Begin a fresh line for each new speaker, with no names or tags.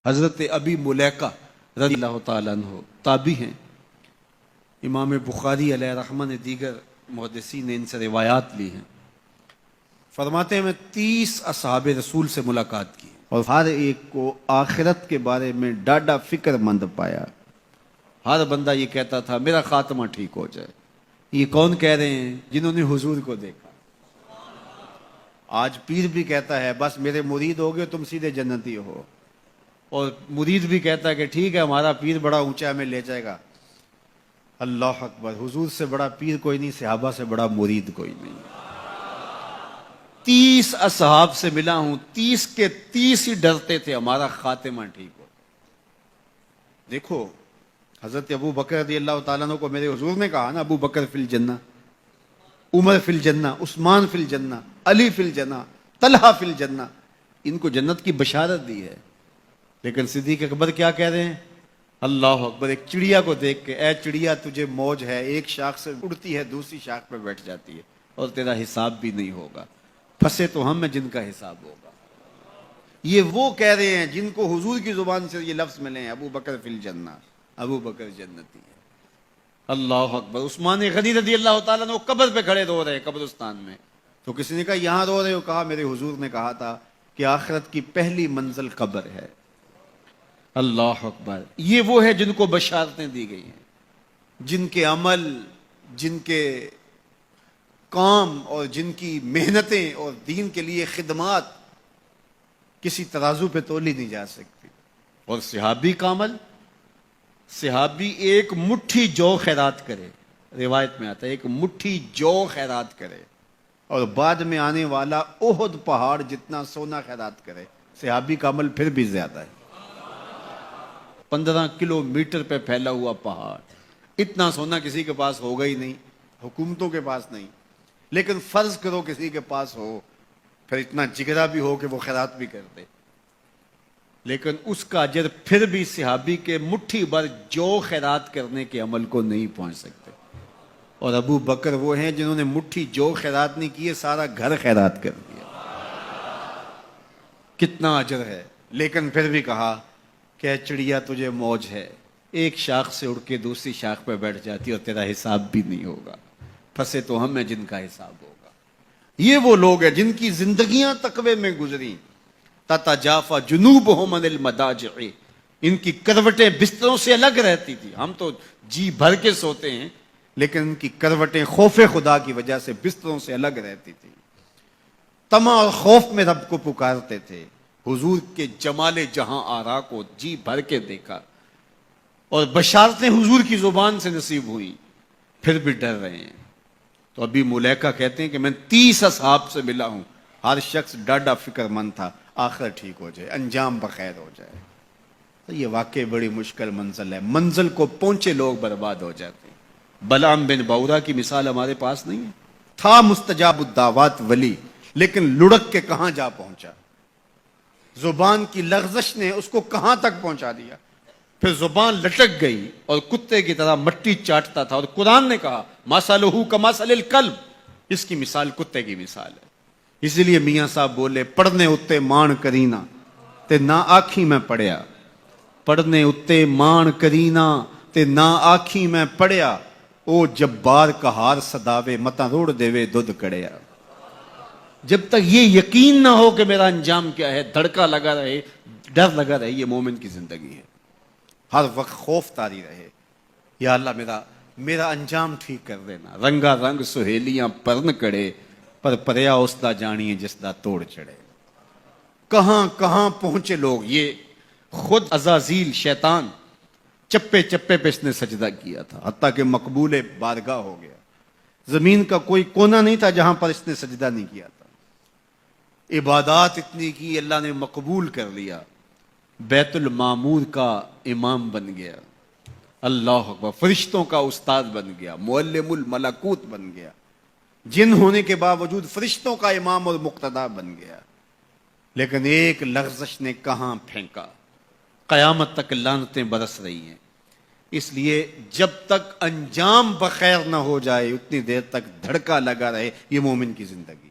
حضرت ابی ملیکہ رضی اللہ تعالیٰ عنہ تابعی ہیں. امام بخاری علیہ رحمہ نے دیگر محدثین نے ان سے روایات لی ہیں. فرماتے ہیں میں 30 اصحاب رسول سے ملاقات کی اور ہر ایک کو آخرت کے بارے میں ڈاڈا فکر مند پایا. ہر بندہ یہ کہتا تھا میرا خاتمہ ٹھیک ہو جائے. یہ کون کہہ رہے ہیں؟ جنہوں نے حضور کو دیکھا. آج پیر بھی کہتا ہے بس میرے مرید ہو گئے تم سیدھے جنتی ہو، اور مرید بھی کہتا ہے کہ ٹھیک ہے ہمارا پیر بڑا اونچا ہمیں لے جائے گا. اللہ اکبر، حضور سے بڑا پیر کوئی نہیں، صحابہ سے بڑا مرید کوئی نہیں. 30 اصحاب سے ملا ہوں، 30 کے 30 ہی ڈرتے تھے ہمارا خاتمہ ٹھیک ہو. دیکھو حضرت ابو بکر رضی اللہ تعالیٰ عنہ کو میرے حضور نے کہا نا ابو بکر فی الجنہ، عمر فی الجنہ، عثمان فی الجنہ، علی فی الجنہ، طلحہ فی الجنہ. ان کو جنت کی بشارت دی ہے. لیکن صدیق اکبر کیا کہہ رہے ہیں؟ اللہ اکبر. ایک چڑیا کو دیکھ کے اے چڑیا تجھے موج ہے، ایک شاخ سے اڑتی ہے دوسری شاخ پہ بیٹھ جاتی ہے اور تیرا حساب بھی نہیں ہوگا. پھنسے تو ہم میں جن کا حساب ہوگا. یہ وہ کہہ رہے ہیں جن کو حضور کی زبان سے یہ لفظ ملے ہیں ابو بکر فی الجنہ، ابو بکر جنتی ہے. اللہ اکبر. عثمان غنی رضی اللہ تعالیٰ نے قبر پہ کھڑے رو رہے ہیں قبرستان میں. تو کسی نے کہا یہاں رو رہے ہو؟ کہا میرے حضور نے کہا تھا کہ آخرت کی پہلی منزل قبر ہے. اللہ اکبر. یہ وہ ہے جن کو بشارتیں دی گئی ہیں، جن کے عمل، جن کے کام اور جن کی محنتیں اور دین کے لیے خدمات کسی ترازو پہ تولی نہیں جا سکتی. اور صحابی کا عمل، صحابی ایک مٹھی جو خیرات کرے، روایت میں آتا ہے ایک مٹھی جو خیرات کرے، اور بعد میں آنے والا احد پہاڑ جتنا سونا خیرات کرے. صحابی کا عمل پھر بھی زیادہ ہے. 15 کلومیٹر پہ پھیلا ہوا پہاڑ، اتنا سونا کسی کے پاس ہوگا ہی نہیں، حکومتوں کے پاس نہیں. لیکن فرض کرو کسی کے پاس ہو، پھر اتنا جگرا بھی ہو کہ وہ خیرات بھی کر دے، لیکن اس کا اجر پھر بھی صحابی کے مٹھی بھر جو خیرات کرنے کے عمل کو نہیں پہنچ سکتے. اور ابو بکر وہ ہیں جنہوں نے مٹھی جو خیرات نہیں کیے، سارا گھر خیرات کر دیا. کتنا اجر ہے. لیکن پھر بھی کہا کہ چڑیا تجھے موج ہے، ایک شاخ سے اڑ کے دوسری شاخ پہ بیٹھ جاتی اور تیرا حساب بھی نہیں ہوگا. پھنسے تو ہم ہیں جن کا حساب ہوگا. یہ وہ لوگ ہیں جن کی زندگیاں تقوی میں گزری. تتجافا جنوبہم عن المضاجع، ان کی کروٹیں بستروں سے الگ رہتی تھی. ہم تو جی بھر کے سوتے ہیں، لیکن ان کی کروٹیں خوف خدا کی وجہ سے بستروں سے الگ رہتی تھی. طمع اور خوف میں رب کو پکارتے تھے. حضور کے جمال جہاں آرا کو جی بھر کے دیکھا، اور بشارتیں حضور کی زبان سے نصیب ہوئی، پھر بھی ڈر رہے ہیں. تو ابھی ملیکہ کہتے ہیں کہ میں 30 اصحاب سے ملا ہوں، ہر شخص ڈاڈا فکر مند تھا آخر ٹھیک ہو جائے، انجام بخیر ہو جائے. تو یہ واقعی بڑی مشکل منزل ہے. منزل کو پہنچے لوگ برباد ہو جاتے ہیں. بلعام بن باورا کی مثال ہمارے پاس نہیں ہے. تھا مستجاب الدعوات ولی، لیکن لڑک کے کہاں جا پہنچا. زبان کی لغزش نے اس کو کہاں تک پہنچا دیا. پھر زبان لٹک گئی اور کتے کی طرح مٹی چاٹتا تھا. اور قرآن نے کہا مثلہ کمثل الکلب، اس کی مثال کتے کی مثال ہے. اس لیے میاں صاحب بولے پڑھنے اتے مان کرینا تے نہ آکھی میں پڑھیا. پڑھنے اتے مان کرینا تے نہ آکھی میں پڑھیا، او جبار کہار صداوے متا روڑ دیوے دودھ کڑیا. جب تک یہ یقین نہ ہو کہ میرا انجام کیا ہے، دھڑکا لگا رہے، ڈر لگا رہے، یہ مومن کی زندگی ہے. ہر وقت خوف طاری رہے، یا اللہ میرا انجام ٹھیک کر دینا. رنگا رنگ سہیلیاں پرن کڑے، پر پریا اس دا جانیے جس دا توڑ چڑھے. کہاں کہاں پہنچے لوگ. یہ خود عزازیل شیطان چپے چپے پہ اس نے سجدہ کیا تھا، حتیٰ کہ مقبول بارگاہ ہو گیا. زمین کا کوئی کونا نہیں تھا جہاں پر اس نے سجدہ نہیں کیا تھا. عبادات اتنی کی، اللہ نے مقبول کر لیا. بیت المعمور کا امام بن گیا. اللہ اکبر. فرشتوں کا استاد بن گیا، معلم الملکوت بن گیا. جن ہونے کے باوجود فرشتوں کا امام اور مقتدا بن گیا. لیکن ایک لغزش نے کہاں پھینکا. قیامت تک لعنتیں برس رہی ہیں. اس لیے جب تک انجام بخیر نہ ہو جائے اتنی دیر تک دھڑکا لگا رہے. یہ مومن کی زندگی.